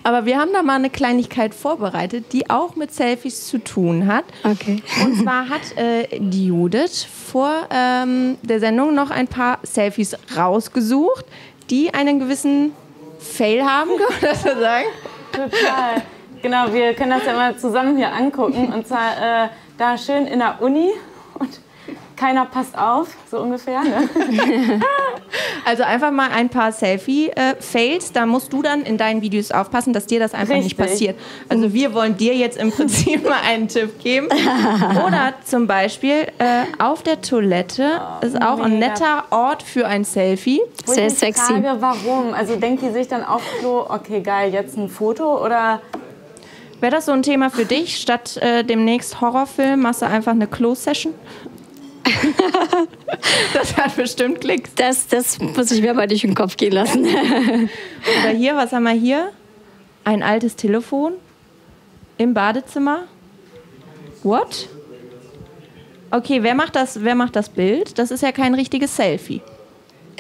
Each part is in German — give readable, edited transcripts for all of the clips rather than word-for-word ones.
Aber wir haben da mal eine Kleinigkeit vorbereitet, die auch mit Selfies zu tun hat. Okay. Und zwar hat die Judith vor der Sendung noch ein paar Selfies rausgesucht, die einen gewissen Fail haben, kann man das so sagen? Total. Genau, wir können das ja mal zusammen hier angucken. Und zwar da schön in der Uni und keiner passt auf, so ungefähr. Ne? Also einfach mal ein paar Selfie-Fails. Da musst du dann in deinen Videos aufpassen, dass dir das einfach nicht passiert. Also wir wollen dir jetzt im Prinzip mal einen Tipp geben. Oder zum Beispiel auf der Toilette ist auch ein netter Ort für ein Selfie. Sehr sexy. Ich frage, warum? Also denkt die sich dann auf Klo, okay geil, jetzt ein Foto oder... Wäre das so ein Thema für dich? Statt demnächst Horrorfilm machst du einfach eine Klo-Session? Das hat bestimmt Klicks. Das muss ich mir aber nicht in den Kopf gehen lassen. Oder hier, was haben wir hier? Ein altes Telefon im Badezimmer. What? Okay, wer macht das Bild? Das ist ja kein richtiges Selfie.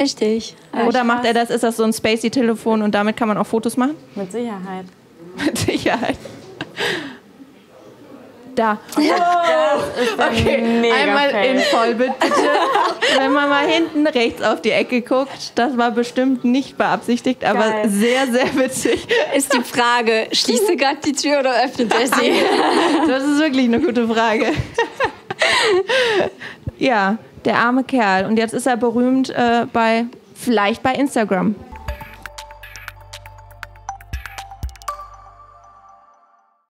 Richtig. Oder macht er das? Ist das so ein Spacey-Telefon und damit kann man auch Fotos machen? Mit Sicherheit. Mit Sicherheit. Da. Wow. Das ist Okay, einmal in Vollbild bitte. Wenn man mal hinten rechts auf die Ecke guckt, das war bestimmt nicht beabsichtigt, aber geil. sehr, sehr witzig. Ist die Frage, schließt er gerade die Tür oder öffnet er sie? Das ist wirklich eine gute Frage. Ja, der arme Kerl. Und jetzt ist er berühmt vielleicht bei Instagram.